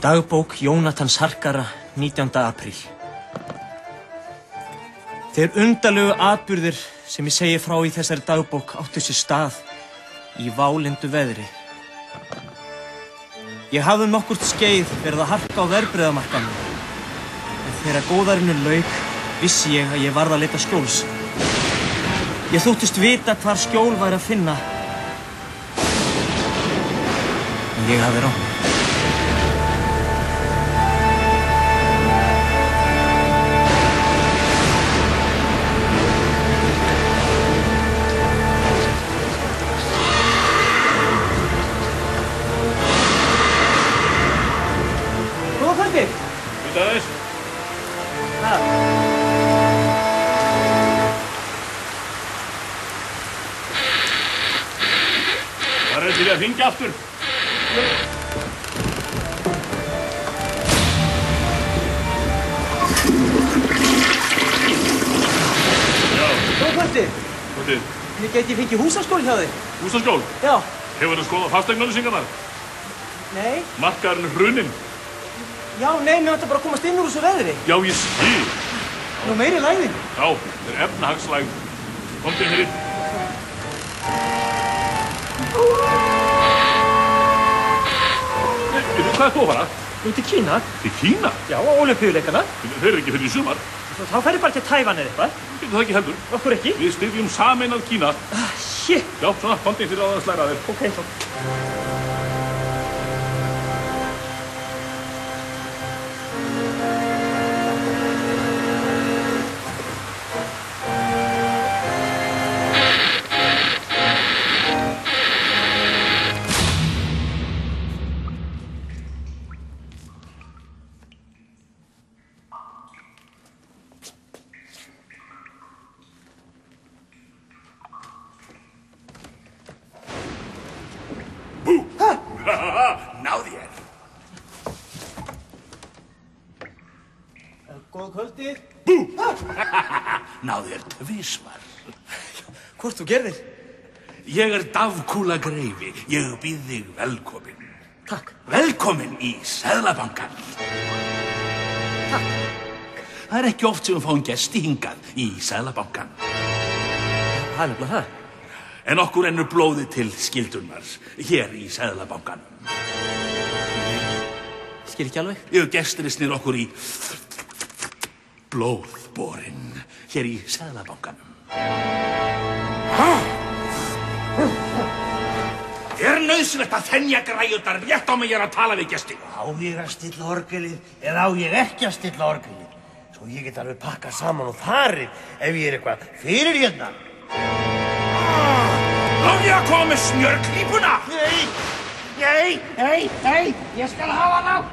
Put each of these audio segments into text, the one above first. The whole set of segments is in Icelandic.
Dagbók Jónatans Harkara, 19. apríl. Þeir undarlegu atburðir sem ég segi frá í þessari dagbók áttu sér stað í válindu veðri. Ég hafði nokkurt skeið verið að harka á verðbréfamarkaðnum, en þegar góðærinu lauk vissi ég að ég varð að leita skjóls. Ég þóttist vita hvar skjól væri að finna, en ég hafði rangt. Það er til að hringja aftur. Já. Góð kvöldið. Kvöldið. Ég geti fengið húsaskjól hjá þig. Húsaskjól? Já. Hefur þú skoðað fasteignaauglýsingarnar? Nei. Markaðurinn er hruninn. Já, nei, mér ætla bara að komast inn úr þessu veðri. Já, ég skil. Nú meiri lægðin. Já, þetta er efnahagslægð. Komdu inn hér inn. Hvað ert þú að fara? Nú til Kína. Til Kína? Já, á Ólympíuleikana. Þeir eru ekki fyrir í sumar. Þá ferðu bara til Tævan eða eitthvað. Getur það ekki heldur. Okkur ekki? Við styðjum sameinað Kína. Shit. Já, svona, komdu inn fyrir að slæra þér. Ok, þá. Náði ég. Góð kvöldið. Náði ég tvisvar. Hvort þú gerðir? Ég er Dafkúla greifi. Ég býð þig velkomin. Takk. Velkomin í Seðlabankann. Takk. Það er ekki oft sem við fáum gesti hingað í Seðlabankann. Það er nefnilega það. En okkur ennur blóði til skildurnar hér í Seðlabankann. Skil ekki alveg? Ég gestirinn snýr okkur í blóðborinn hér í Seðlabankanum. Er nauðsynlegt að þenja græjurnar rétt á mig að tala við gesti? Á ég að stilla orgelið eða á ég ekki að stilla orgelið? Svo ég get alveg pakkað saman og farið ef ég er eitthvað fyrir hérna. Á ég að koma með smjörklípuna? Nei, ég skal hafa nátt.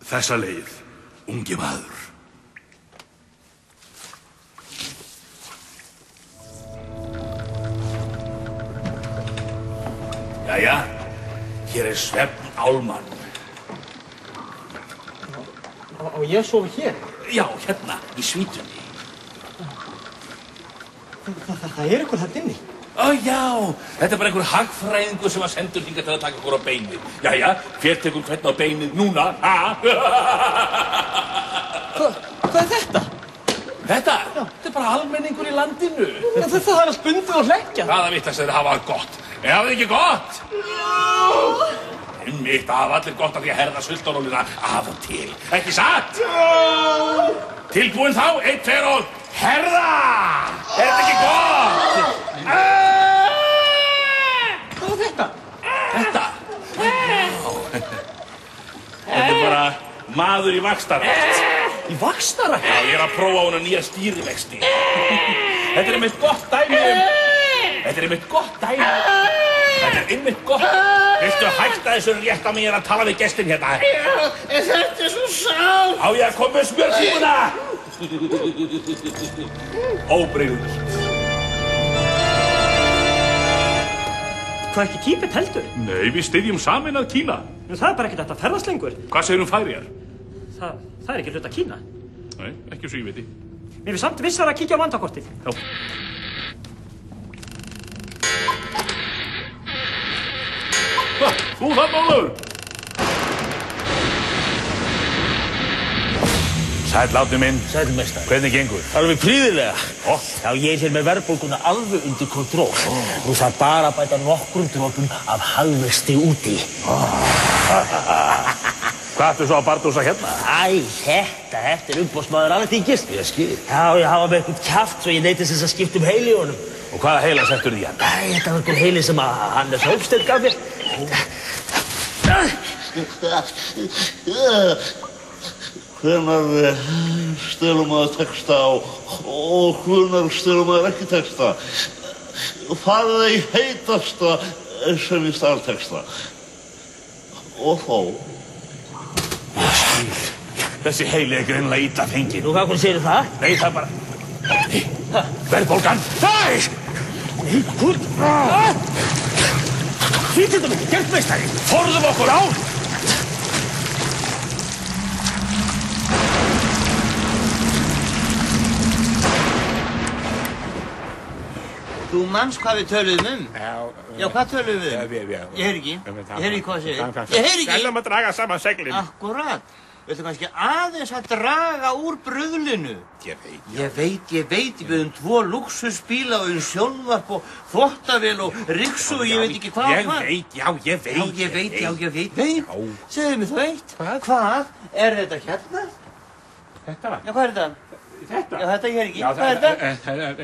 Þessa leið, ungi maður. Jæja, hér er svefn álmann. Og ég sofi hér? Já, hérna, í svítunni. Það er eitthvað þarna inni. Ó já, þetta er bara einhver hagfræðingur sem var sendur hingað til að taka okkur á beinið. Jæja, hver tekur hvern á beinið núna? Hvað er þetta? Þetta? Já. Þetta er bara almenningur í landinu. Það er allt bundið og hleggjað. Hvaða vitleysa þeir hafa gott? Er það ekki gott? Já! Einmitt, það hafa allir gott af því að herða sultarólina af og til. Ekki satt? Já! Tilbúin þá, 1, 2 og herða! Er þetta ekki gott? Hvað er þetta? Þetta? Þetta er bara maður í vaxtarrækt. Í vaxtarrækt? Já, ég er að prófa hún nýja stýrivexti. Þetta er einmitt gott dæmi Þetta er einmitt gott dæmi. Þetta er einmitt gott. Viltu hætta þessu rétt á mig að tala við gestin hérna? Já, en þetta er svo sátt. Á ég að koma með smjörklípuna? Óbrigður. Hvað ekki Tíbet heldur? Nei, við styðjum sameinað Kína. En það er bara ekkert að ferðast lengur. Hvað segir Færeyjar? Það er ekki hluta Kína. Nei, ekki svo ég viti. Mér finnst samt vissara að kíkja á vandakortið. Já. Þú þarna, Ólafur! Sæll, Árni minn. Sæll, meistari. Hvernig gengur? Alveg prýðilega. Já, ég er hér með verðbólguna alveg undir kontról. Nú þarf bara að bæta nokkrum dropum af hagvexti úti. Hvað ættu svo að bardúsa hérna? Æ, þetta er umboðsmaður Alþingis. Ég skil. Já, ég hafa með eitthvað kjaft svo ég neytist þess að skipta heili í honum. Og hvaða heila settur þið hérna? Æ, þetta var einhver heili sem að Hannes Hólmsteinn gaf mér. Hvenær stelur maður texta og hvenær stelur maður ekki texta? Farið í heitasta sem í startexta. Og þó. Ég skil. Þessi heili greinilega illa fengið. Nú, hvað segir það? Nei, það bara... Verðbólgan! Nei! Fýttu þetta mikið, gert meistari! Forðum okkur á! Þú manns hvað við töluðum Já, hvað töluðum við? Ég heyri ekki. Ég heyri ekki hvað það segir. Ég heyri ekki. Sælum að draga saman seglin. Akkúrat. Viltu kannski aðeins að draga úr bruðlinu? Ég veit. Við höfum 2 lúxusbíla og sjónvarp og þvottavél og ryksu og ég veit ekki hvað. Ég veit. Nei, segðu mig þú veit. Hvað? Er þetta hérna? Þetta? Já, hvað er þetta? Þetta? Já, þetta ég heyri ekki. Hvað er þetta?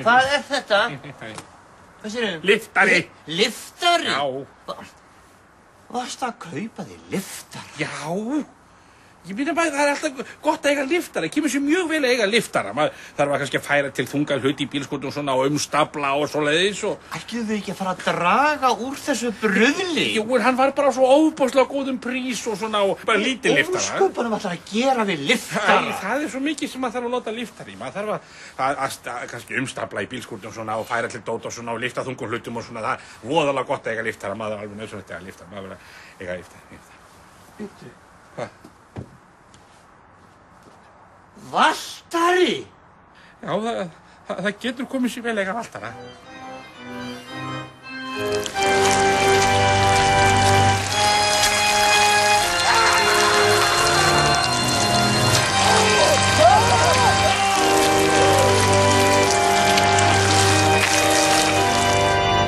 Hvað er þetta? Hvað segirðu? Liftari. Liftari? Já. Varstu að kaupa þig liftara? Já. Ég myndi bara, það er alltaf gott að eiga liftara. Kemur sér mjög vel að eiga liftara. Maður þarf kannski að færa til þunga hluti í bílskútum og svona og umstafla og svoleiðis og... Ætluðu þið ekki að fara að draga úr þessu bruðli? Jú, en hann var bara svo óbúslega góðum prís og svona og bara lítið liftara. Ósköpunum ætlar að gera við liftara? Æ, það er svo mikið sem maður þarf að nota liftara í. Maður þarf að kannski umstafla í bílskútum svona og færa til dót og svona og lifta þungum hlutum og svona. Það er voðalega gott að eiga liftara. Maður er alveg nauðsynlegt að eiga liftara. Maður verður að eiga liftara. Valtari? Já, það getur komið sér vel að eiga valtara.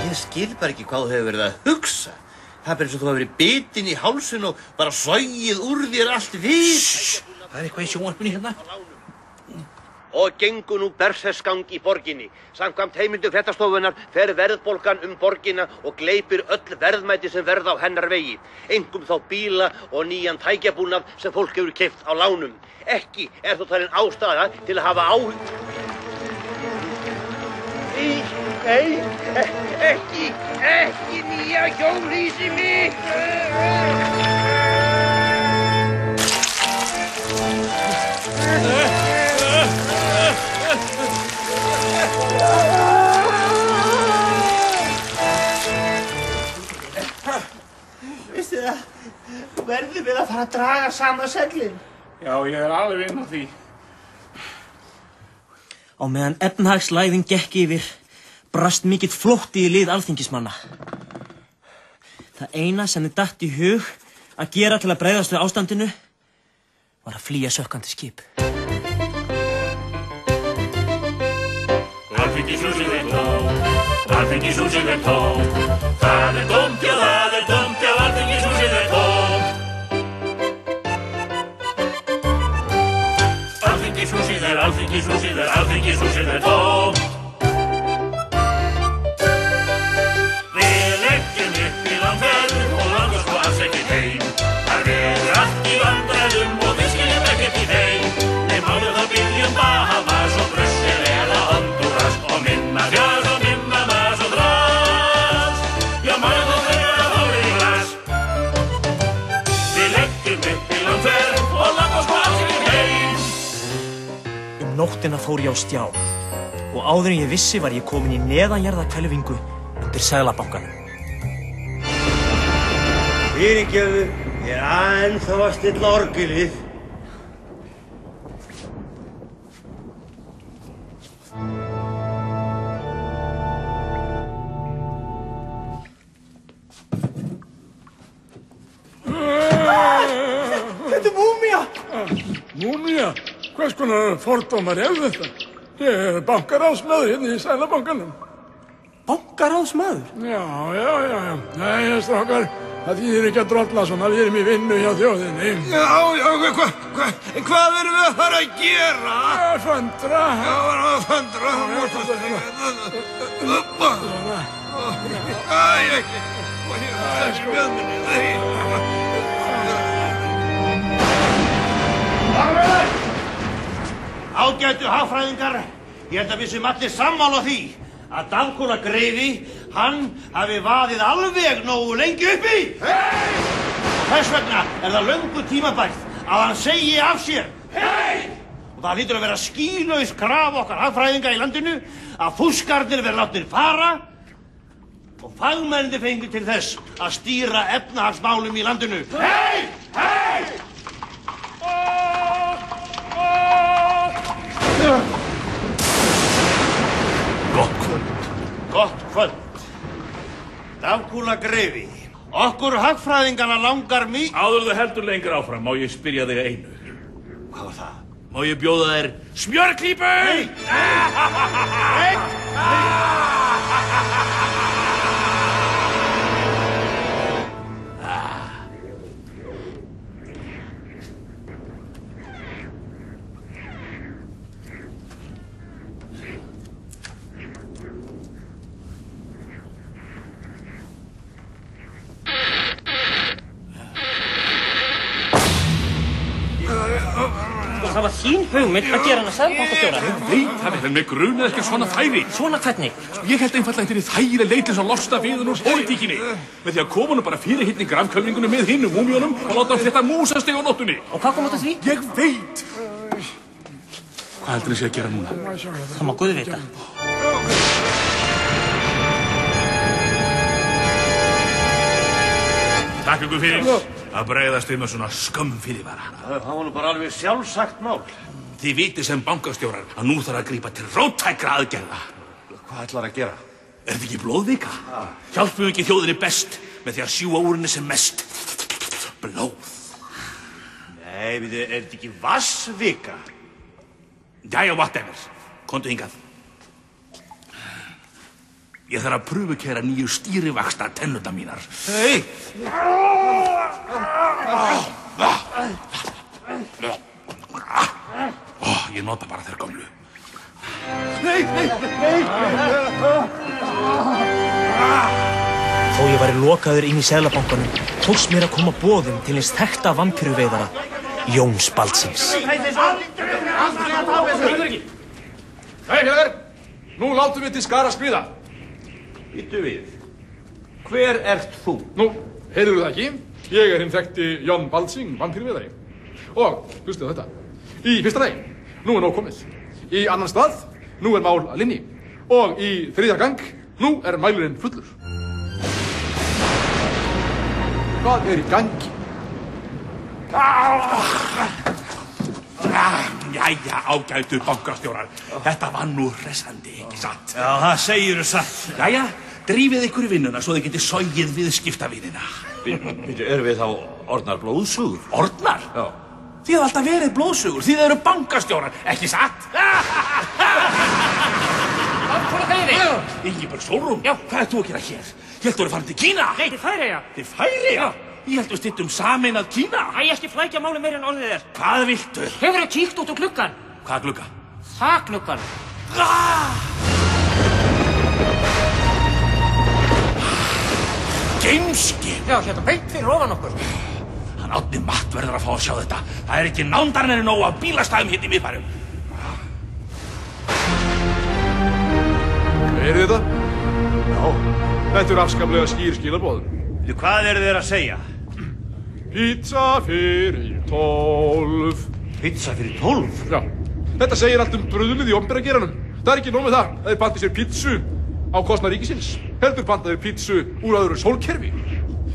Ég skil bara ekki hvað þú hefur verið að hugsa. Það er bara eins og þú hefur verið bitinn í hálsinn og bara sogið úr þér allt við. Það er eitthvað í sjónvarpinu hérna. Og gengur nú berserksgang í borginni. Samkvæmt heimildum fréttastofunnar fer verðbólgan borgina og gleypir öll verðmæti sem verða á hennar vegi. Einkum þá bíla og nýjan tækjabúnað sem fólk hefur keypt á lánum. Ekki er þó talin ástæða til að hafa Nei, ekki nýja hjólhýsi mitt! Veistu það, þú verður vel að fara að draga saman seglin. Já, ég er alveg inn á því. Á meðan efnahagslægðin gekk yfir, brast mikill flótti í lið alþingismanna. Það eina sem þið datt í hug að gera til að bregðast við ástandinu var að flýja sökkandi skip. Alþingishúsið er tómt, Alþingishúsið er tómt. Það er tómt, já það er tómt, já Alþingishúsið er tómt. Alþingishúsið er, Alþingishúsið er, Alþingishúsið er tómt. Við leggjum upp í landferð og langar sko alls ekkert heim. Það er allt í vandræðum og við skiljum ekkert í þeim. Nei, málið það viljum Bahamas og Brussel eða Honduras og minna fjars og minna mas og dras. Já, málið það þegar að fári í glas. Við leggjum upp í landferð og langar sko alls ekkert heim. Nóttina fór ég á stjá og áður en ég vissi var ég komin í neðanjarðarhvelfingu undir Seðlabankanum. Fyrirgefðu, ég er ennþá að stilla orgelið. Múmía? Hvers konar fordómar þetta? Ég bankaráðsmaður hérna í Seðlabankanum. Bankaráðsmaður? Já. Nei, strákar, það þýðir ekki að drolla svona, við erum í vinnu hjá þjóðinni. Já, hvað erum við að fara að gera? Föndra. Já, föndra. Ágætu hagfræðingar, ég held að við séum allir sammála því að Dafkúla greifi, hann hafi vaðið alveg nógu lengi uppi. Þess vegna það löngu tímabært að hann segi af sér. Og það hlýtur að vera skýlaus krafa okkar hagfræðinga í landinu að fúskarnir verði látnir fara og fagmennir fengu til þess að stýra efnahagsmálum í landinu. Gott kvöld. Dafkúla greifi. Okkur hagfræðingana langar mig... Áður þú heldur lengur áfram, má ég spyrja þig einu. Hvað var það? Má ég bjóða þér smjörklípu? Það var þín hugmynd að gera hana seðlabankastjóra. Ég veit það, en mig grunaði ekki svona færi. Svona hvernig? Ég held einfaldlega þetta þægileg leið til að losna við hann úr pólitíkinni. Með því að koma hann bara fyrir hérna í grafkölningunum með hinnum múmjónum og láta hann fletta músastig á nóttunni. Og hvað kom út af því? Ég veit. Hvað heldur þið sé að gera núna? Það má Guð vita. Takk ykkur fyrir að bregðast með svona skömm fyrirvara. Það var nú bara alveg sjálfsagt mál. Þið vitið sem bankastjórar að nú þarf að grípa til róttækra aðgerða. Hvað ætlar að gera? Er þetta ekki blóðvika? Hjálpum ekki þjóðinni best með því að sjúga úr henni sem mest blóð. Nei, er þetta ekki vassvika? Jæja, whatever. Komdu hingað. Ég þarf að pröfukeyra nýju stýrivaksta tennurnar mínar. Hey! Ég nota bara þær gömlu. Nei! Þó ég væri lokaður inn í Seðlabankanum, tókst mér að koma boðum til hins þekkta vampíruveiðara, Jóns Baldsins. Félagar, nú látum við til skara skríða. Bíddu við. Hver ert þú? Nú, heyrðu það ekki? Ég hinn þekkti Jón Baldsing, vampíruveiðari. Og, hlustu þetta. Í fyrsta lagi, nú nóg komið. Í annan stað, nú mál að linni. Og í þriðja gang, nú mælurinn fullur. Hvað í gangi? Jæja, ágætu bankastjórar. Þetta var nú hressandi, ekki satt? Já, það segirðu satt. Jæja, drífið ykkur í vinnuna svo þið getið sogið viðskiptavinina. Erum við þá orðnar blóðsugur? Orðnar? Já. Þið hafði alltaf verið blóðsugur, þið eru bankastjórar, ekki satt? Hvað er það? Ingibjörg Sólrún? Já. Hvað ert þú að gera hér? Ég held að þú farin til Kína? Nei, til Færeyja. Til Færeyja? Ég held að við styttum sameinað Kína. Æ, ekki flækja máli meira en orðið er. Hvað viltu? Hefurðu kíkt út úr gluggann? Hvað glugga? Það gluggann. Geimskip? Já, hérna beint fyrir ofan okkur. Hann Árni Matt verður að fá að sjá þetta. Það er ekki nándarinn en nóg af bílastæðum hérna í miðbænum. Heyrðu þetta? Já. Þetta afskaplega skýr skilaboð. Hvað eru þeir að segja? Pizza fyrir 12. Pizza fyrir 12? Já. Þetta segir allt bröðlið í opinbera-geiranum. Það er ekki nóg með það að þeir panta sér pizzu á kostnað ríkisins. Heldur panta þeir pizzu úr öðru sólkerfi.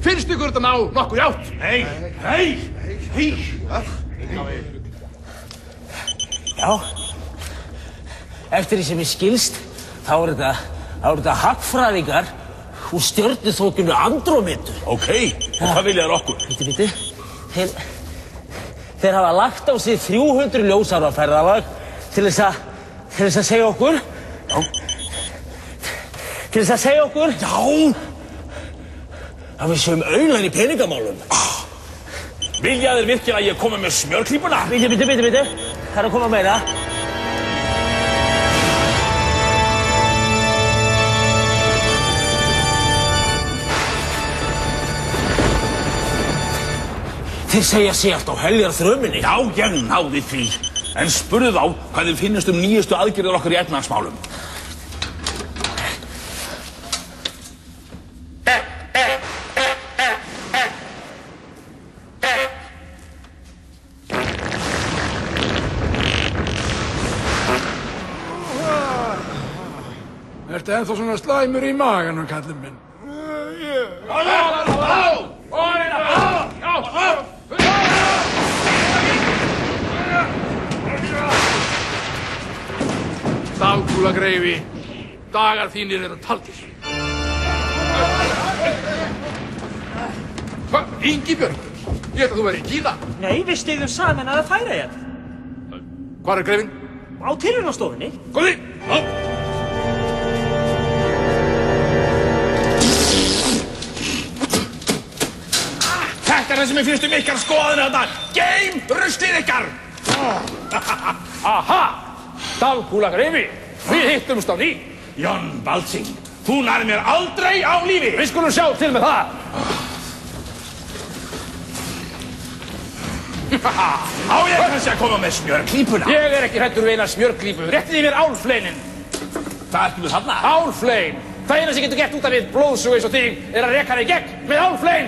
Finnst ykkur þetta ná nokkur átt? Nei. Já. Eftir því sem ég skilst, þá er þetta hagfræðingar úr stjörnuþokinu Andrómedu. Ókei, og hvað vilja þér okkur? Bíddu. Þeir hafa lagt á sig 300 ljósára ferðalag til þess að segja okkur. Já. Til þess að segja okkur. Já. Að við séum auðlæn í peningamálum. Vilja þeir virkilega að ég komi með smjörklípuna? Bitti. Það er að koma meira. Þeir segja sig allt á heljar þrömminni. Já, ég náði því. En spurðu þá hvað þið finnast nýjustu aðgerðir okkar í efnahagsmálum. Ertu ennþá svona slæmur í maganum, kallinn minn? Dagkúlagreifi, dagar þínir eru taldir. Hvað, Ingibjörg? Ég held að þú væri í Kína. Nei, við styðjum saman að færa hérna. Hvar er greifinn? Á tilraunastofunni. Góði! Þetta er það sem ég finnst ykkar skoðanir þetta. Geim ruslið ykkar! Aha! Dagkúlagreifi, við hittumst á ný. John Baltzing, þú nærð mér aldrei á lífi. Við skulum sjá til með það. Á ég kannski að koma með smjörklípuna? Ég er ekki hræddur við eina smjörklípu. Réttið mér álfleinin. Hvað ertu með þarna? Álflein. Það eina sem getur gert út af við blóðsugu eins og þig er að reka þig í gegn með álflein.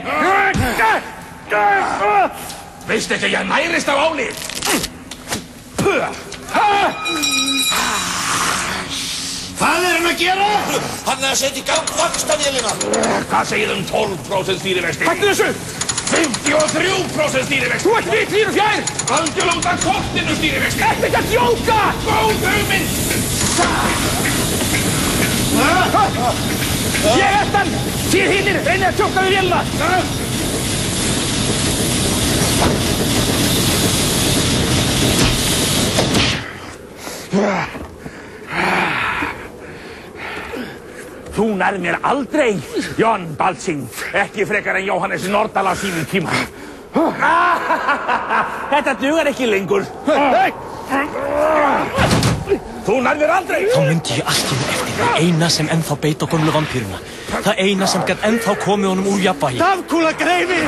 Veist ekki að ég nærist á áli? Hvað er hann að gera? Hann er að setja í gang vaxtavélina. Hvað segir 12% stýrivexti? Hættu þessu! 53% stýrivexti! Þú ert við þínu fjær! Algjörlega út af kortinu stýrivexti! Þetta ekki að djóka! Góð hugmynd! Ég er þann! Þið hinnir, reynið að tjóka við vélina! Þú nærð mér aldrei, John Baltzing, ekki frekar en Jóhannes Nordal á sínum tíma. Þetta dugar ekki lengur. Þú nærð mér aldrei! Þá myndi ég allt í einu eftir það eina sem ennþá beit á gömlu vampíruna. Það eina sem gat ennþá komið honum úr jafnvægi. Dagkúlagreifi!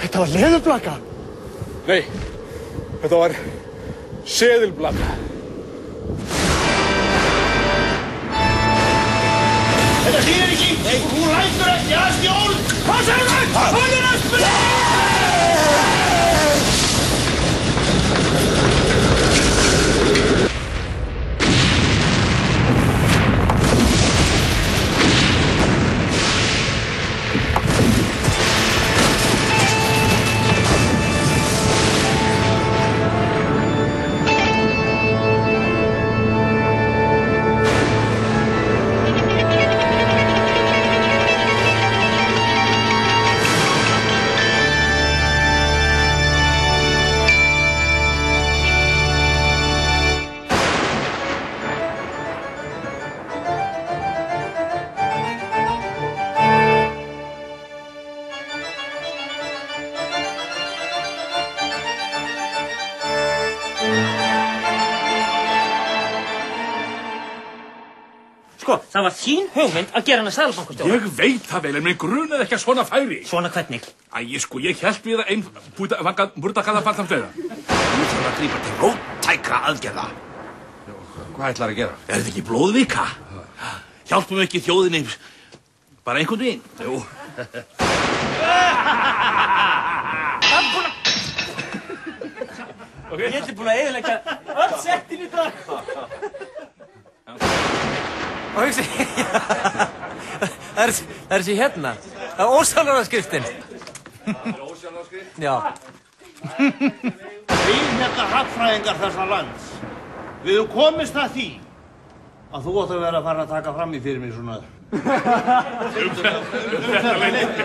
Þetta var leðurblaka. Nei, þetta var seðilblaka. Þetta þýðir ekki! Nei, þú lætur ekki að stjórn! Hvað segir það? Hann er að spila! Sko, það var þín hugmynd að gera hana seðlabankastjóra. Ég veit það vel, en mig grunaði ekki að svona færi. Svona hvernig? Sko, ég hélt við að einn búrda gæða barðamstöða. Nú þarf að grípa til róttækra aðgerða. Hvað ætlar að gera? Er þetta ekki blóðvika? Hjálpum ekki þjóðinni bara einhvern veginn? Jú. Ég ætli búin að eyðileggja öll settin í dag. Og hugsi, Það er þessi hérna. Það er ósjálfráðaskriftin. Ósjálfráðaskrift? Já. Við hérna hagfræðingar þessa lands, við höfum komist að því að þú átt að vera að fara að taka fram í fyrir mig svona. Þetta leynir.